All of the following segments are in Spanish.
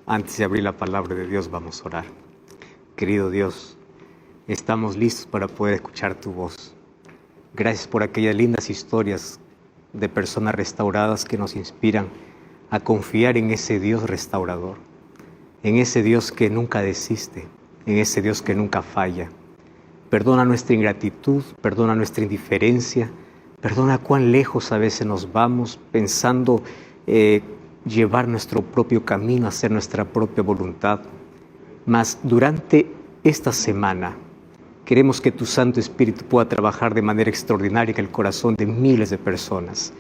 Antes de abrir la palabra de Dios, vamos a orar. Querido Dios, estamos listos para poder escuchar tu voz. Gracias por aquellas lindas historias de personas restauradas que nos inspiran a confiar en ese Dios restaurador, en ese Dios que nunca desiste, en ese Dios que nunca falla. Perdona nuestra ingratitud, perdona nuestra indiferencia, perdona cuán lejos a veces nos vamos pensando llevar nuestro propio camino, hacer nuestra propia voluntad. Mas durante esta semana queremos que tu Santo Espíritu pueda trabajar de manera extraordinaria en el corazón de miles de personas.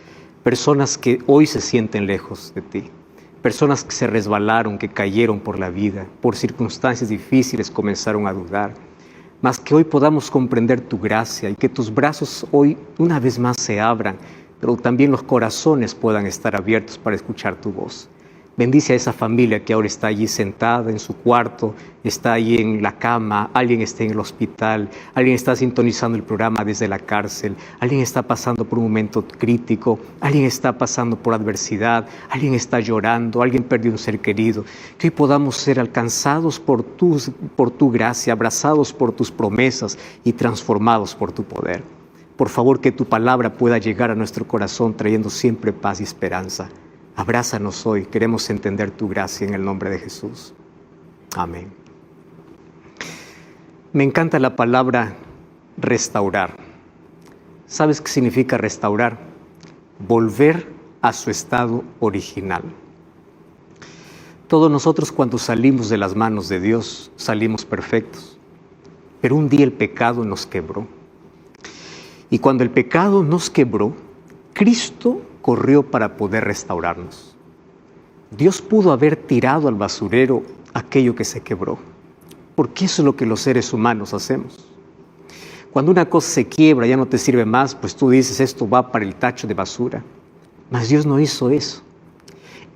Personas que hoy se sienten lejos de ti. Personas que se resbalaron, que cayeron por la vida, por circunstancias difíciles comenzaron a dudar. Mas que hoy podamos comprender tu gracia y que tus brazos hoy una vez más se abran, pero también los corazones puedan estar abiertos para escuchar tu voz. Bendice a esa familia que ahora está allí sentada en su cuarto, está allí en la cama, alguien está en el hospital, alguien está sintonizando el programa desde la cárcel, alguien está pasando por un momento crítico, alguien está pasando por adversidad, alguien está llorando, alguien perdió un ser querido. Que hoy podamos ser alcanzados por tu gracia, abrazados por tus promesas y transformados por tu poder. Por favor, que tu palabra pueda llegar a nuestro corazón trayendo siempre paz y esperanza. Abrázanos hoy, queremos entender tu gracia en el nombre de Jesús. Amén. Me encanta la palabra restaurar. ¿Sabes qué significa restaurar? Volver a su estado original. Todos nosotros cuando salimos de las manos de Dios salimos perfectos, pero un día el pecado nos quebró. Y cuando el pecado nos quebró, Cristo corrió para poder restaurarnos. Dios pudo haber tirado al basurero aquello que se quebró, porque eso es lo que los seres humanos hacemos. Cuando una cosa se quiebra, ya no te sirve más, pues tú dices, esto va para el tacho de basura. Mas Dios no hizo eso.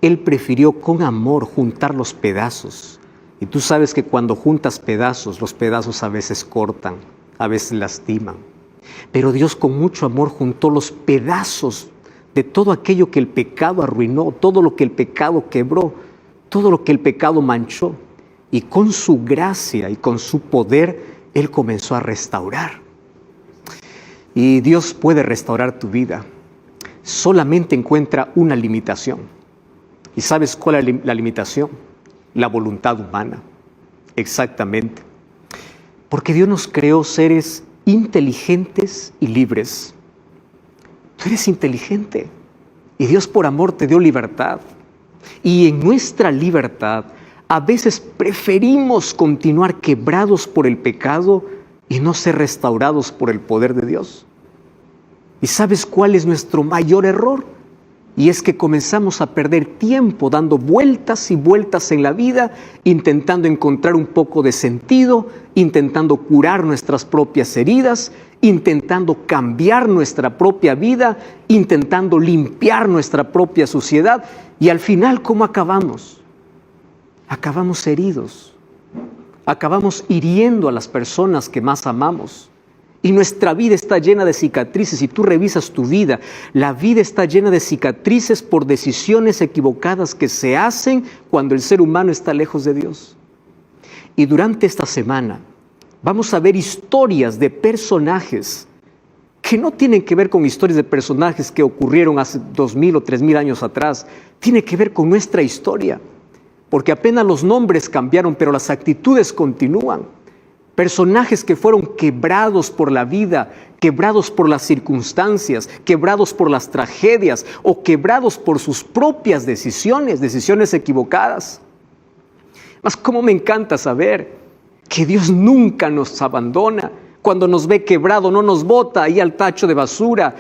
Él prefirió con amor juntar los pedazos. Y tú sabes que cuando juntas pedazos, los pedazos a veces cortan, a veces lastiman. Pero Dios con mucho amor juntó los pedazos de todo aquello que el pecado arruinó, todo lo que el pecado quebró, todo lo que el pecado manchó. Y con su gracia y con su poder, Él comenzó a restaurar. Y Dios puede restaurar tu vida. Solamente encuentra una limitación. ¿Y sabes cuál es la limitación? La voluntad humana. Exactamente. Porque Dios nos creó seres inteligentes y libres. Tú eres inteligente y Dios por amor te dio libertad. Y en nuestra libertad a veces preferimos continuar quebrados por el pecado y no ser restaurados por el poder de Dios. ¿Y sabes cuál es nuestro mayor error? Y es que comenzamos a perder tiempo dando vueltas y vueltas en la vida, intentando encontrar un poco de sentido, intentando curar nuestras propias heridas, intentando cambiar nuestra propia vida, intentando limpiar nuestra propia suciedad. Y al final, ¿cómo acabamos? Acabamos heridos, acabamos hiriendo a las personas que más amamos. Y nuestra vida está llena de cicatrices. Si tú revisas tu vida, la vida está llena de cicatrices por decisiones equivocadas que se hacen cuando el ser humano está lejos de Dios. Y durante esta semana vamos a ver historias de personajes que no tienen que ver con historias de personajes que ocurrieron hace 2000 o 3000 años atrás. Tiene que ver con nuestra historia, porque apenas los nombres cambiaron, pero las actitudes continúan. Personajes que fueron quebrados por la vida, quebrados por las circunstancias, quebrados por las tragedias o quebrados por sus propias decisiones equivocadas. Mas cómo me encanta saber que Dios nunca nos abandona. Cuando nos ve quebrado no nos bota ahí al tacho de basura.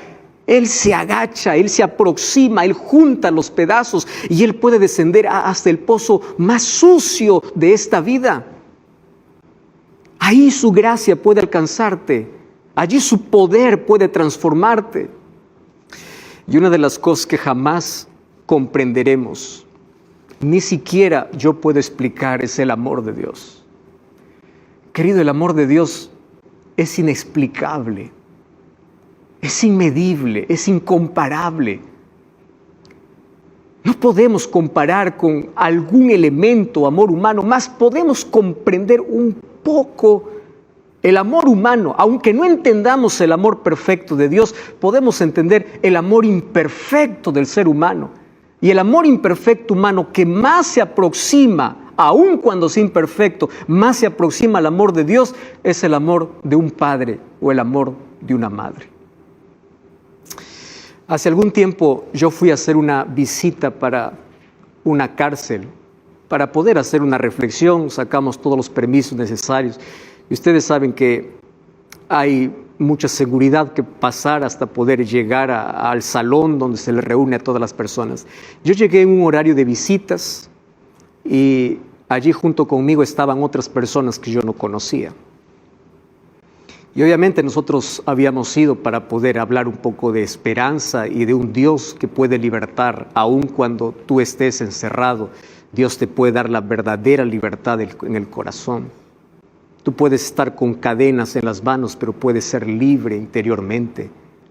Él se agacha, Él se aproxima, Él junta los pedazos y Él puede descender hasta el pozo más sucio de esta vida. Ahí su gracia puede alcanzarte, allí su poder puede transformarte. Y una de las cosas que jamás comprenderemos, ni siquiera yo puedo explicar, es el amor de Dios. Querido, el amor de Dios es inexplicable, es inmedible, es incomparable. No podemos comparar con algún elemento amor humano, más podemos comprender un poco el amor humano. Aunque no entendamos el amor perfecto de Dios, podemos entender el amor imperfecto del ser humano. Y el amor imperfecto humano que más se aproxima, aun cuando sea imperfecto, más se aproxima al amor de Dios, es el amor de un padre o el amor de una madre. Hace algún tiempo yo fui a hacer una visita para una cárcel, para poder hacer una reflexión. Sacamos todos los permisos necesarios. Y ustedes saben que hay mucha seguridad que pasar hasta poder llegar al salón donde se le reúne a todas las personas. Yo llegué en un horario de visitas y allí junto conmigo estaban otras personas que yo no conocía. Y obviamente nosotros habíamos ido para poder hablar un poco de esperanza y de un Dios que puede libertar, aun cuando tú estés encerrado. Dios te puede dar la verdadera libertad en el corazón. Tú puedes estar con cadenas en las manos, pero puedes ser libre interiormente.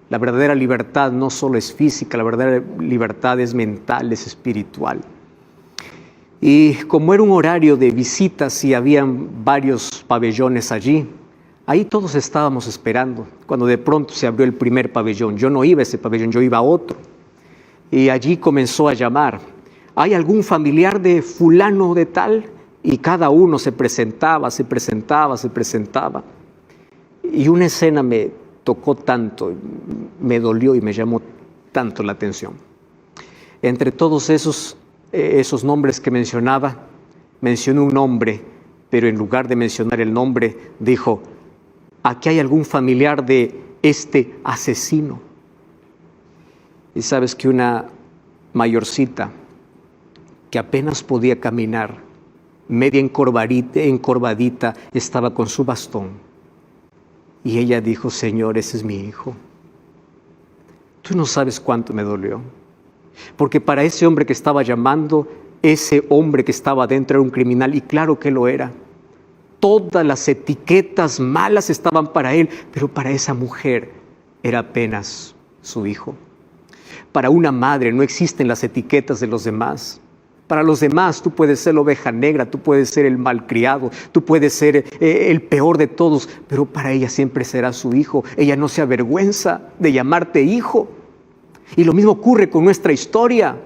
La verdadera libertad no solo es física, la verdadera libertad es mental, es espiritual. Y como era un horario de visitas y habían varios pabellones allí, ahí todos estábamos esperando, cuando de pronto se abrió el primer pabellón. Yo no iba a ese pabellón, yo iba a otro. Y allí comenzó a llamar: ¿hay algún familiar de fulano de tal? Y cada uno se presentaba. Y una escena me tocó tanto, me dolió y me llamó tanto la atención. Entre todos esos nombres que mencionaba, mencionó un nombre, pero en lugar de mencionar el nombre, dijo: ¿aquí hay algún familiar de este asesino? Y sabes que una mayorcita que apenas podía caminar, media encorvadita, estaba con su bastón. Y ella dijo: Señor, ese es mi hijo. Tú no sabes cuánto me dolió. Porque para ese hombre que estaba llamando, ese hombre que estaba dentro era un criminal, y claro que lo era. Todas las etiquetas malas estaban para él, pero para esa mujer era apenas su hijo. Para una madre no existen las etiquetas de los demás. Para los demás tú puedes ser la oveja negra, tú puedes ser el malcriado, tú puedes ser el peor de todos, pero para ella siempre será su hijo. Ella no se avergüenza de llamarte hijo. Y lo mismo ocurre con nuestra historia.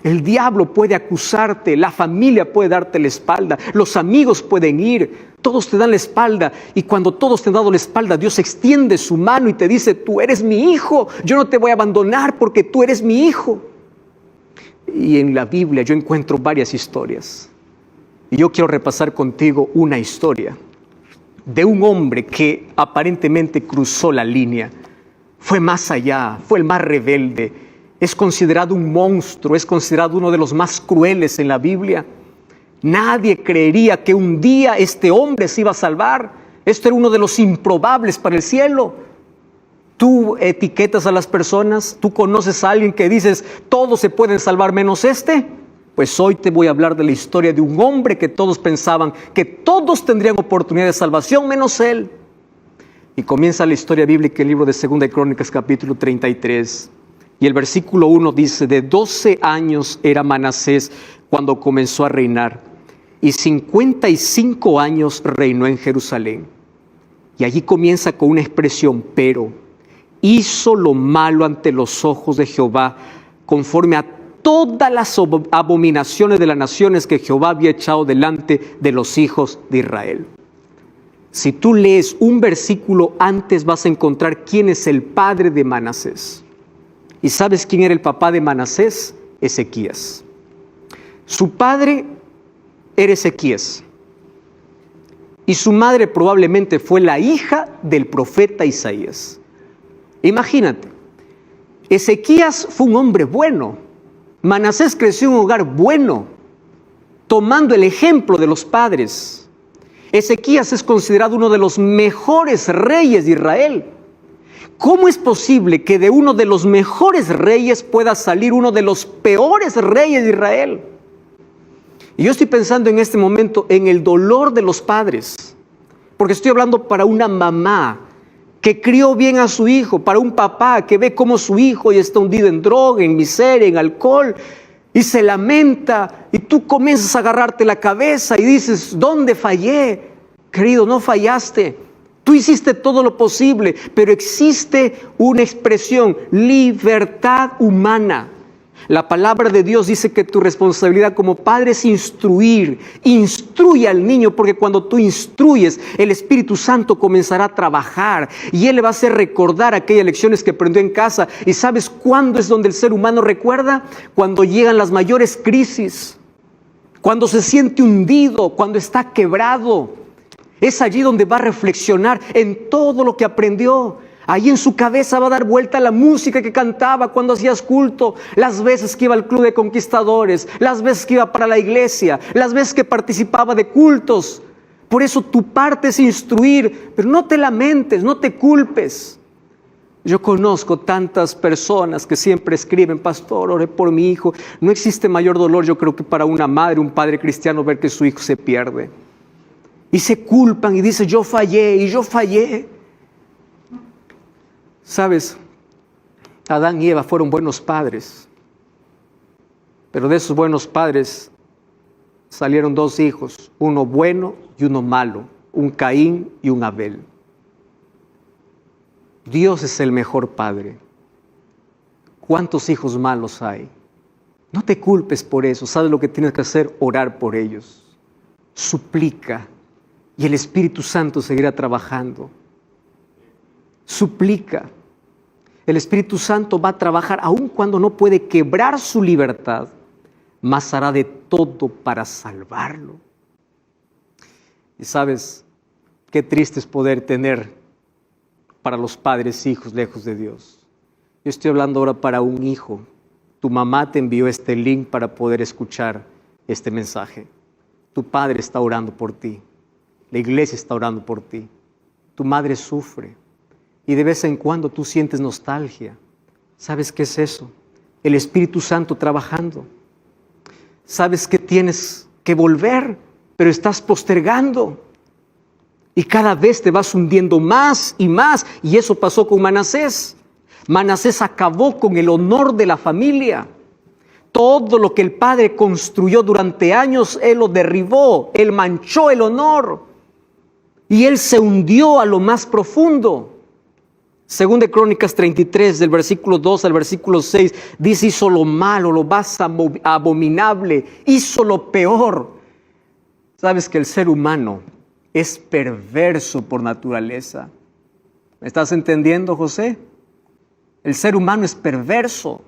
El diablo puede acusarte, la familia puede darte la espalda, los amigos pueden ir, todos te dan la espalda. Y cuando todos te han dado la espalda, Dios extiende su mano y te dice: tú eres mi hijo, yo no te voy a abandonar porque tú eres mi hijo. Y en la Biblia yo encuentro varias historias. Y yo quiero repasar contigo una historia de un hombre que aparentemente cruzó la línea. Fue más allá, fue el más rebelde. Es considerado un monstruo, es considerado uno de los más crueles en la Biblia. Nadie creería que un día este hombre se iba a salvar. Esto era uno de los improbables para el cielo. Tú etiquetas a las personas, tú conoces a alguien que dices: todos se pueden salvar menos este. Pues hoy te voy a hablar de la historia de un hombre que todos pensaban que todos tendrían oportunidad de salvación menos él. Y comienza la historia bíblica en el libro de 2 de Crónicas, capítulo 33. Y el versículo 1 dice: de 12 años era Manasés cuando comenzó a reinar, y 55 años reinó en Jerusalén. Y allí comienza con una expresión: pero hizo lo malo ante los ojos de Jehová, conforme a todas las abominaciones de las naciones que Jehová había echado delante de los hijos de Israel. Si tú lees un versículo antes, vas a encontrar quién es el padre de Manasés. ¿Y sabes quién era el papá de Manasés? Ezequías. Su padre era Ezequías. Y su madre probablemente fue la hija del profeta Isaías. Imagínate, Ezequías fue un hombre bueno. Manasés creció en un hogar bueno, tomando el ejemplo de los padres. Ezequías es considerado uno de los mejores reyes de Israel. ¿Cómo es posible que de uno de los mejores reyes pueda salir uno de los peores reyes de Israel? Y yo estoy pensando en este momento en el dolor de los padres, porque estoy hablando para una mamá que crió bien a su hijo, para un papá que ve cómo su hijo ya está hundido en droga, en miseria, en alcohol. y se lamenta y tú comienzas a agarrarte la cabeza y dices, ¿dónde fallé? Querido, no fallaste. Tú hiciste todo lo posible, pero existe una expresión, libertad humana. La palabra de Dios dice que tu responsabilidad como padre es instruir. Instruye al niño, porque cuando tú instruyes, el Espíritu Santo comenzará a trabajar y Él le va a hacer recordar aquellas lecciones que aprendió en casa. ¿Y sabes cuándo es donde el ser humano recuerda? Cuando llegan las mayores crisis, cuando se siente hundido, cuando está quebrado. Es allí donde va a reflexionar en todo lo que aprendió. Ahí en su cabeza va a dar vuelta la música que cantaba cuando hacías culto, las veces que iba al club de conquistadores, las veces que iba para la iglesia, las veces que participaba de cultos. Por eso tu parte es instruir, pero no te lamentes, no te culpes. Yo conozco tantas personas que siempre escriben, pastor, oré por mi hijo. No existe mayor dolor, yo creo, que para una madre, un padre cristiano, ver que su hijo se pierde. Y se culpan y dicen, yo fallé y yo fallé. ¿Sabes? Adán y Eva fueron buenos padres, pero de esos buenos padres salieron dos hijos, uno bueno y uno malo, un Caín y un Abel. Dios es el mejor padre. ¿Cuántos hijos malos hay? No te culpes por eso. ¿Sabes lo que tienes que hacer? Orar por ellos. Suplica y el Espíritu Santo seguirá trabajando. Suplica. El Espíritu Santo va a trabajar aun cuando no puede quebrar su libertad, mas hará de todo para salvarlo. Y sabes, qué triste es poder tener para los padres hijos lejos de Dios. Yo estoy hablando ahora para un hijo. Tu mamá te envió este link para poder escuchar este mensaje. Tu padre está orando por ti. La iglesia está orando por ti. Tu madre sufre. Y de vez en cuando tú sientes nostalgia. ¿Sabes qué es eso? El Espíritu Santo trabajando. Sabes que tienes que volver, pero estás postergando. Y cada vez te vas hundiendo más y más. Y eso pasó con Manasés. Manasés acabó con el honor de la familia. Todo lo que el padre construyó durante años, él lo derribó. Él manchó el honor. Y él se hundió a lo más profundo. Según de Crónicas 33, del versículo 2 al versículo 6, dice, hizo lo malo, lo más abominable, hizo lo peor. Sabes que el ser humano es perverso por naturaleza. ¿Me estás entendiendo, José? El ser humano es perverso.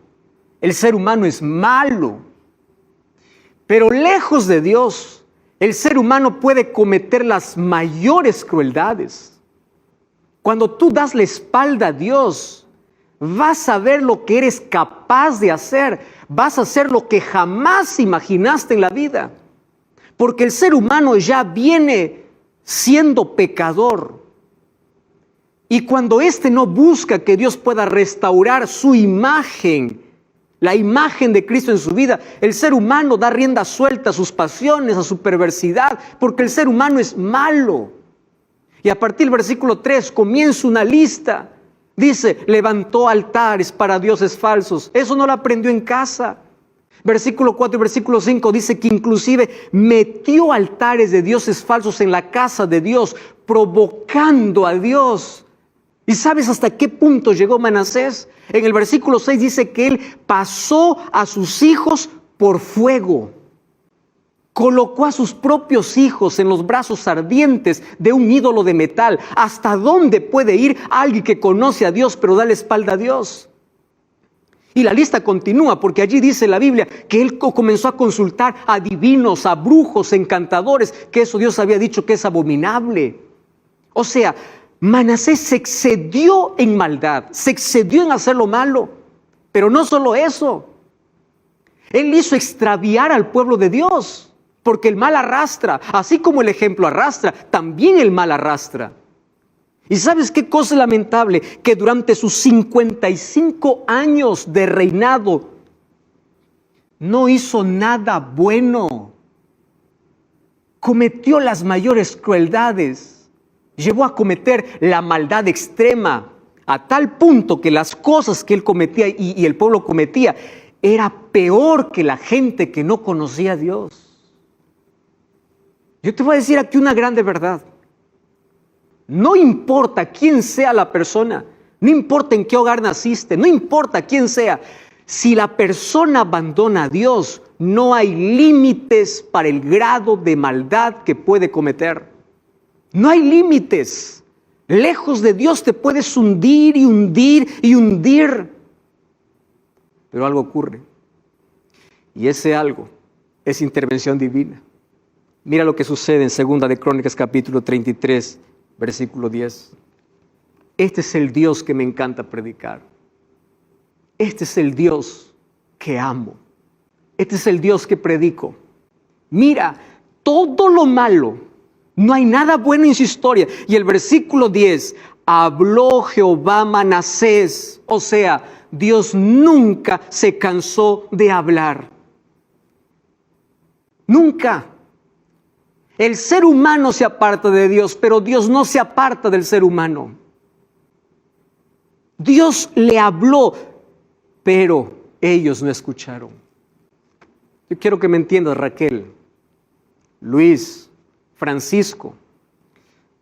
El ser humano es malo. Pero lejos de Dios, el ser humano puede cometer las mayores crueldades. Cuando tú das la espalda a Dios, vas a ver lo que eres capaz de hacer. Vas a hacer lo que jamás imaginaste en la vida. Porque el ser humano ya viene siendo pecador. Y cuando éste no busca que Dios pueda restaurar su imagen, la imagen de Cristo en su vida, el ser humano da rienda suelta a sus pasiones, a su perversidad, porque el ser humano es malo. Y a partir del versículo 3 comienza una lista. Dice, levantó altares para dioses falsos. Eso no lo aprendió en casa. Versículo 4 y versículo 5 dice que inclusive metió altares de dioses falsos en la casa de Dios, provocando a Dios. ¿Y sabes hasta qué punto llegó Manasés? En el versículo 6 dice que él pasó a sus hijos por fuego. Colocó a sus propios hijos en los brazos ardientes de un ídolo de metal. ¿Hasta dónde puede ir alguien que conoce a Dios pero da la espalda a Dios? Y la lista continúa porque allí dice la Biblia que él comenzó a consultar a adivinos, a brujos, encantadores, que eso Dios había dicho que es abominable. O sea, Manasés se excedió en maldad, se excedió en hacer lo malo. Pero no solo eso, él hizo extraviar al pueblo de Dios. Porque el mal arrastra, así como el ejemplo arrastra, también el mal arrastra. ¿Y sabes qué cosa lamentable? Que durante sus 55 años de reinado no hizo nada bueno. Cometió las mayores crueldades. Llevó a cometer la maldad extrema a tal punto que las cosas que él cometía y el pueblo cometía era peor que la gente que no conocía a Dios. Yo te voy a decir aquí una grande verdad. No importa quién sea la persona, no importa en qué hogar naciste, no importa quién sea, si la persona abandona a Dios, no hay límites para el grado de maldad que puede cometer. No hay límites. Lejos de Dios te puedes hundir y hundir y hundir. Pero algo ocurre. Y ese algo es intervención divina. Mira lo que sucede en 2 de Crónicas capítulo 33, versículo 10. Este es el Dios que me encanta predicar. Este es el Dios que amo. Este es el Dios que predico. Mira, todo lo malo, no hay nada bueno en su historia. Y el versículo 10, habló Jehová a Manasés. O sea, Dios nunca se cansó de hablar. Nunca. El ser humano se aparta de Dios, pero Dios no se aparta del ser humano. Dios le habló, pero ellos no escucharon. Yo quiero que me entiendas, Raquel, Luis, Francisco.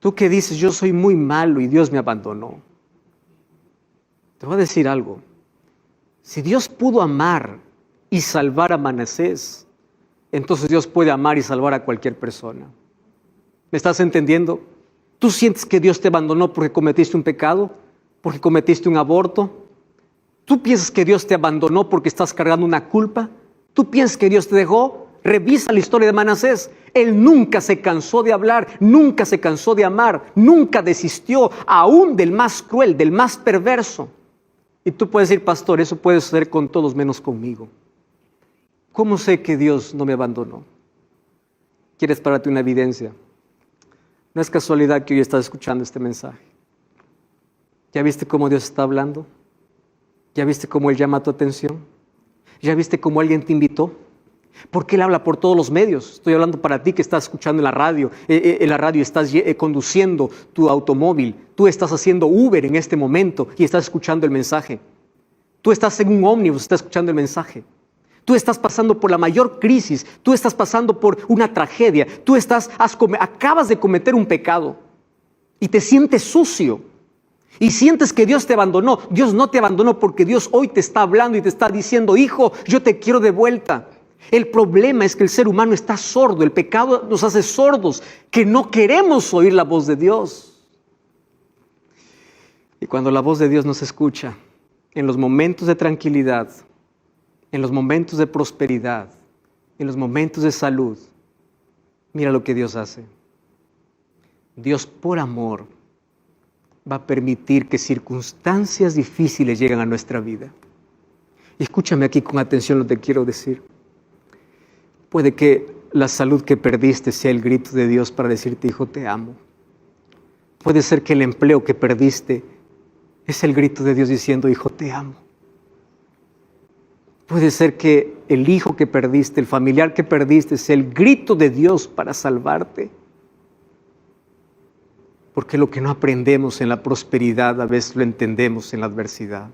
Tú que dices, yo soy muy malo y Dios me abandonó. Te voy a decir algo. Si Dios pudo amar y salvar a Manasés, entonces Dios puede amar y salvar a cualquier persona. ¿Me estás entendiendo? ¿Tú sientes que Dios te abandonó porque cometiste un pecado? ¿Porque cometiste un aborto? ¿Tú piensas que Dios te abandonó porque estás cargando una culpa? ¿Tú piensas que Dios te dejó? Revisa la historia de Manasés. Él nunca se cansó de hablar, nunca se cansó de amar, nunca desistió, aún del más cruel, del más perverso. Y tú puedes decir, pastor, eso puede suceder con todos menos conmigo. ¿Cómo sé que Dios no me abandonó? ¿Quieres pararte una evidencia? No es casualidad que hoy estás escuchando este mensaje. ¿Ya viste cómo Dios está hablando? ¿Ya viste cómo Él llama tu atención? ¿Ya viste cómo alguien te invitó? Porque Él habla por todos los medios. Estoy hablando para ti que estás escuchando en la radio. Estás conduciendo tu automóvil. Tú estás haciendo Uber en este momento y estás escuchando el mensaje. Tú estás en un ómnibus, estás escuchando el mensaje. Tú estás pasando por la mayor crisis. Tú estás pasando por una tragedia. Tú acabas de cometer un pecado y te sientes sucio. Y sientes que Dios te abandonó. Dios no te abandonó porque Dios hoy te está hablando y te está diciendo, hijo, yo te quiero de vuelta. El problema es que el ser humano está sordo. El pecado nos hace sordos, que no queremos oír la voz de Dios. Y cuando la voz de Dios nos escucha, en los momentos de tranquilidad, en los momentos de prosperidad, en los momentos de salud, mira lo que Dios hace. Dios, por amor, va a permitir que circunstancias difíciles lleguen a nuestra vida. Y escúchame aquí con atención lo que quiero decir. Puede que la salud que perdiste sea el grito de Dios para decirte, hijo, te amo. Puede ser que el empleo que perdiste es el grito de Dios diciendo, hijo, te amo. Puede ser que el hijo que perdiste, el familiar que perdiste, sea el grito de Dios para salvarte. Porque lo que no aprendemos en la prosperidad, a veces lo entendemos en la adversidad.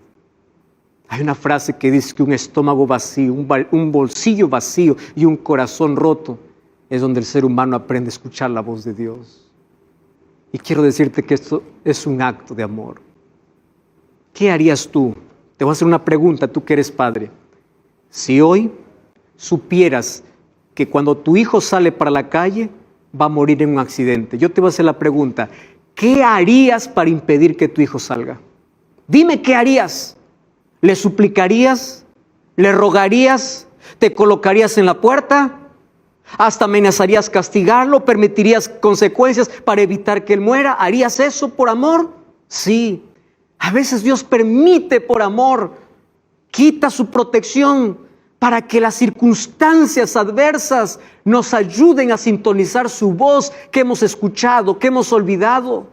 Hay una frase que dice que un estómago vacío, un bolsillo vacío y un corazón roto es donde el ser humano aprende a escuchar la voz de Dios. Y quiero decirte que esto es un acto de amor. ¿Qué harías tú? Te voy a hacer una pregunta, tú que eres padre. Si hoy supieras que cuando tu hijo sale para la calle, va a morir en un accidente. Yo te voy a hacer la pregunta, ¿qué harías para impedir que tu hijo salga? Dime qué harías. ¿Le suplicarías? ¿Le rogarías? ¿Te colocarías en la puerta? ¿Hasta amenazarías castigarlo? ¿Permitirías consecuencias para evitar que él muera? ¿Harías eso por amor? Sí. A veces Dios permite por amor, quita su protección para que las circunstancias adversas nos ayuden a sintonizar su voz que hemos escuchado, que hemos olvidado.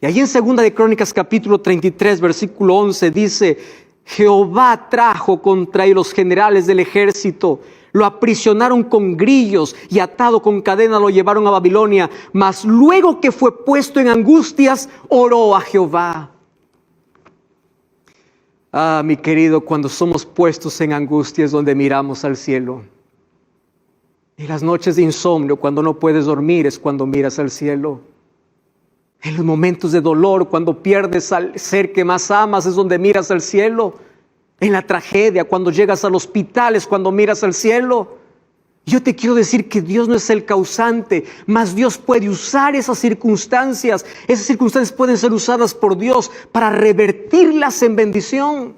Y allí en 2 de Crónicas capítulo 33, versículo 11 dice, Jehová trajo contra él los generales del ejército, lo aprisionaron con grillos y atado con cadena lo llevaron a Babilonia, mas luego que fue puesto en angustias, oró a Jehová. Ah, mi querido, cuando somos puestos en angustia es donde miramos al cielo. En las noches de insomnio, cuando no puedes dormir, es cuando miras al cielo. En los momentos de dolor, cuando pierdes al ser que más amas, es donde miras al cielo. En la tragedia, cuando llegas al hospital, es cuando miras al cielo. Yo te quiero decir que Dios no es el causante, mas Dios puede usar esas circunstancias. Esas circunstancias pueden ser usadas por Dios para revertirlas en bendición.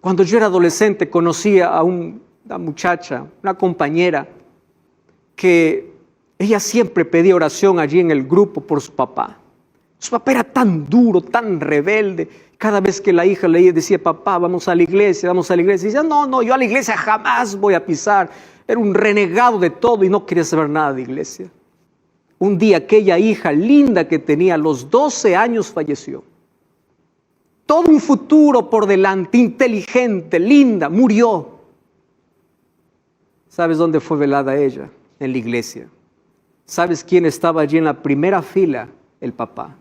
Cuando yo era adolescente, conocí a una muchacha, una compañera, que ella siempre pedía oración allí en el grupo por su papá. Su papá era tan duro, tan rebelde. Cada vez que la hija le decía, papá, vamos a la iglesia, vamos a la iglesia. Y decía, no, yo a la iglesia jamás voy a pisar. Era un renegado de todo y no quería saber nada de iglesia. Un día aquella hija linda que tenía a los 12 años falleció. Todo un futuro por delante, inteligente, linda, murió. ¿Sabes dónde fue velada ella? En la iglesia. ¿Sabes quién estaba allí en la primera fila? El papá.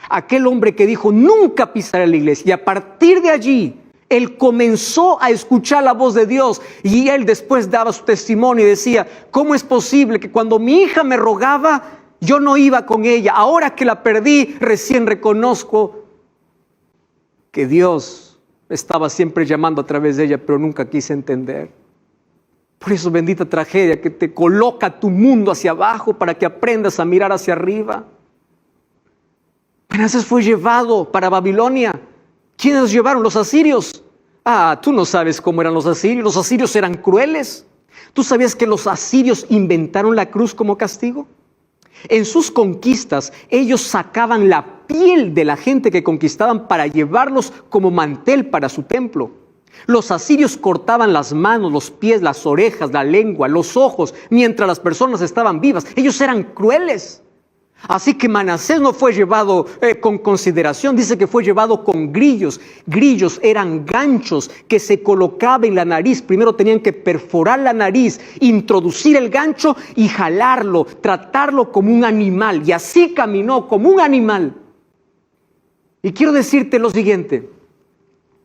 Aquel hombre que dijo, nunca pisaré la iglesia. Y a partir de allí, él comenzó a escuchar la voz de Dios. Y él después daba su testimonio y decía, ¿cómo es posible que cuando mi hija me rogaba, yo no iba con ella? Ahora que la perdí, recién reconozco que Dios estaba siempre llamando a través de ella, pero nunca quise entender. Por eso, bendita tragedia que te coloca tu mundo hacia abajo para que aprendas a mirar hacia arriba. Manasés fue llevado para Babilonia. ¿Quiénes los llevaron? Los asirios. Ah, tú no sabes cómo eran los asirios. Los asirios eran crueles. ¿Tú sabías que los asirios inventaron la cruz como castigo? En sus conquistas, ellos sacaban la piel de la gente que conquistaban para llevarlos como mantel para su templo. Los asirios cortaban las manos, los pies, las orejas, la lengua, los ojos, mientras las personas estaban vivas. Ellos eran crueles. Así que Manasés no fue llevado con consideración, dice que fue llevado con grillos. Grillos eran ganchos que se colocaban en la nariz. Primero tenían que perforar la nariz, introducir el gancho y jalarlo, tratarlo como un animal. Y así caminó como un animal. Y quiero decirte lo siguiente,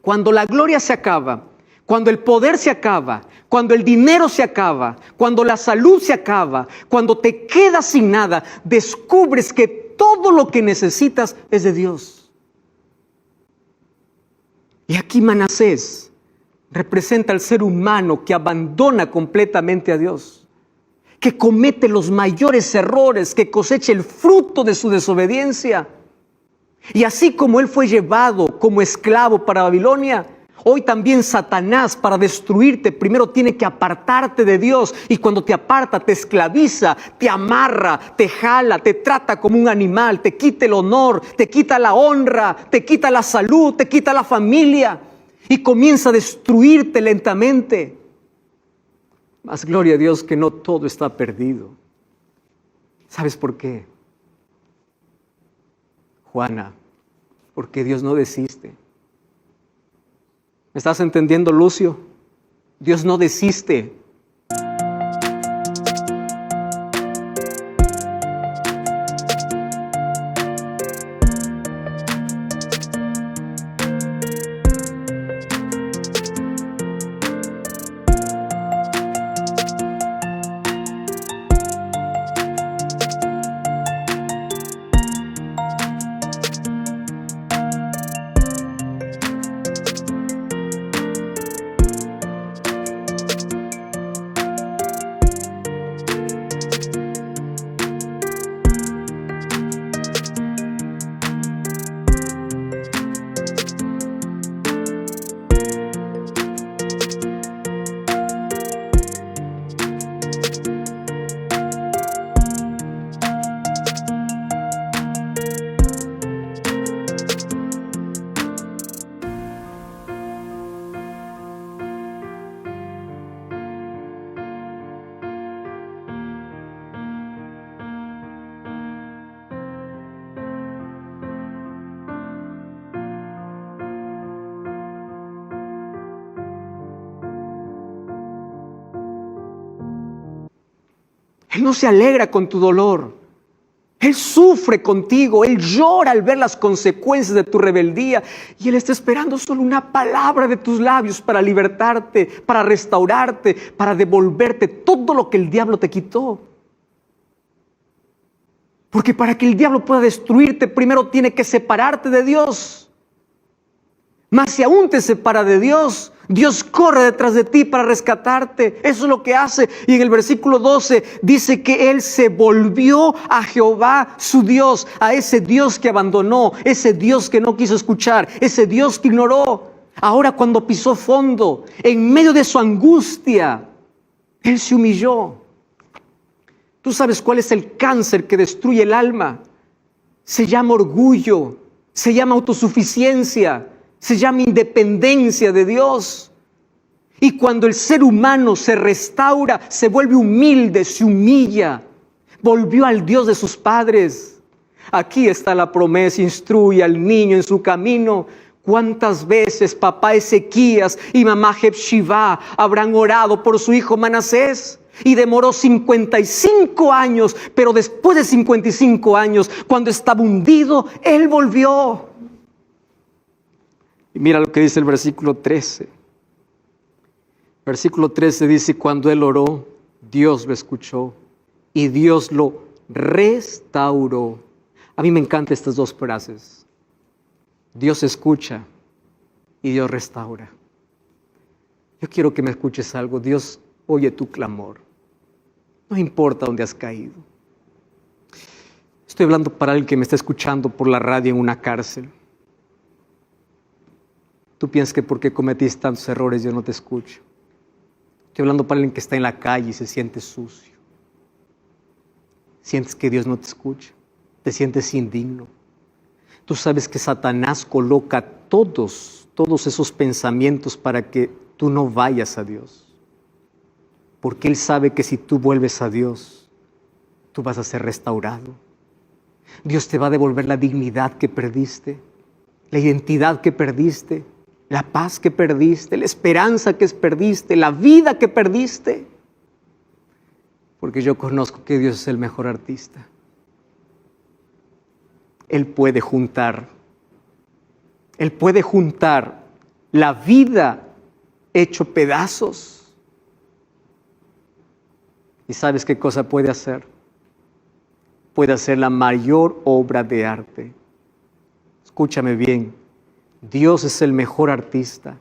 cuando la gloria se acaba, cuando el poder se acaba, cuando el dinero se acaba, cuando la salud se acaba, cuando te quedas sin nada, descubres que todo lo que necesitas es de Dios. Y aquí Manasés representa al ser humano que abandona completamente a Dios, que comete los mayores errores, que cosecha el fruto de su desobediencia. Y así como él fue llevado como esclavo para Babilonia, hoy también Satanás, para destruirte, primero tiene que apartarte de Dios. Y cuando te aparta, te esclaviza, te amarra, te jala, te trata como un animal, te quita el honor, te quita la honra, te quita la salud, te quita la familia. Y comienza a destruirte lentamente. Mas gloria a Dios que no todo está perdido. ¿Sabes por qué? Juana, porque Dios no desiste. ¿Me estás entendiendo, Lucio? Dios no desiste. Él no se alegra con tu dolor. Él sufre contigo, Él llora al ver las consecuencias de tu rebeldía y Él está esperando solo una palabra de tus labios para libertarte, para restaurarte, para devolverte todo lo que el diablo te quitó. Porque para que el diablo pueda destruirte, primero tiene que separarte de Dios. Mas si aún te separa de Dios, Dios corre detrás de ti para rescatarte. Eso es lo que hace. Y en el versículo 12 dice que Él se volvió a Jehová su Dios, a ese Dios que abandonó, ese Dios que no quiso escuchar, ese Dios que ignoró. Ahora cuando pisó fondo, en medio de su angustia, Él se humilló. ¿Tú sabes cuál es el cáncer que destruye el alma? Se llama orgullo, se llama autosuficiencia, se llama independencia de Dios. Y cuando el ser humano se restaura, se vuelve humilde, se humilla, volvió al Dios de sus padres. Aquí está la promesa: instruye al niño en su camino. ¿Cuántas veces papá Ezequías y mamá Jepshibá habrán orado por su hijo Manasés? Y demoró 55 años, pero después de 55 años, cuando estaba hundido, él volvió. Y mira lo que dice el versículo 13. Versículo 13 dice: cuando él oró, Dios lo escuchó y Dios lo restauró. A mí me encantan estas dos frases. Dios escucha y Dios restaura. Yo quiero que me escuches algo. Dios oye tu clamor. No importa dónde has caído. Estoy hablando para alguien que me está escuchando por la radio en una cárcel. Tú piensas que porque cometiste tantos errores yo no te escucho. Estoy hablando para alguien que está en la calle y se siente sucio. Sientes que Dios no te escucha. Te sientes indigno. Tú sabes que Satanás coloca todos esos pensamientos para que tú no vayas a Dios. Porque Él sabe que si tú vuelves a Dios, tú vas a ser restaurado. Dios te va a devolver la dignidad que perdiste, la identidad que perdiste, la paz que perdiste, la esperanza que perdiste, la vida que perdiste. Porque yo conozco que Dios es el mejor artista. Él puede juntar la vida hecho pedazos. ¿Y sabes qué cosa puede hacer? Puede hacer la mayor obra de arte. Escúchame bien, Dios es el mejor artista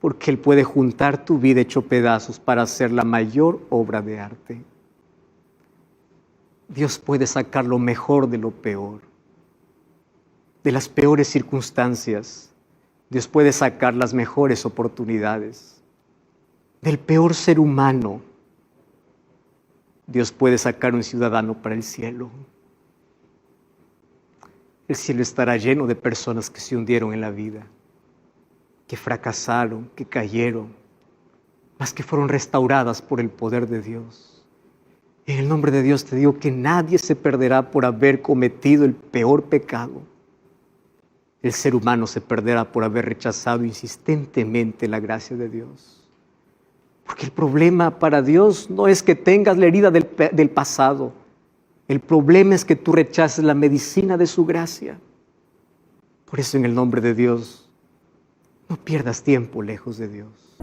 porque Él puede juntar tu vida hecho pedazos para hacer la mayor obra de arte. Dios puede sacar lo mejor de lo peor, de las peores circunstancias. Dios puede sacar las mejores oportunidades. Del peor ser humano, Dios puede sacar un ciudadano para el cielo. El cielo estará lleno de personas que se hundieron en la vida, que fracasaron, que cayeron, mas que fueron restauradas por el poder de Dios. En el nombre de Dios te digo que nadie se perderá por haber cometido el peor pecado. El ser humano se perderá por haber rechazado insistentemente la gracia de Dios. Porque el problema para Dios no es que tengas la herida del pasado. El problema es que tú rechaces la medicina de su gracia. Por eso en el nombre de Dios, no pierdas tiempo lejos de Dios.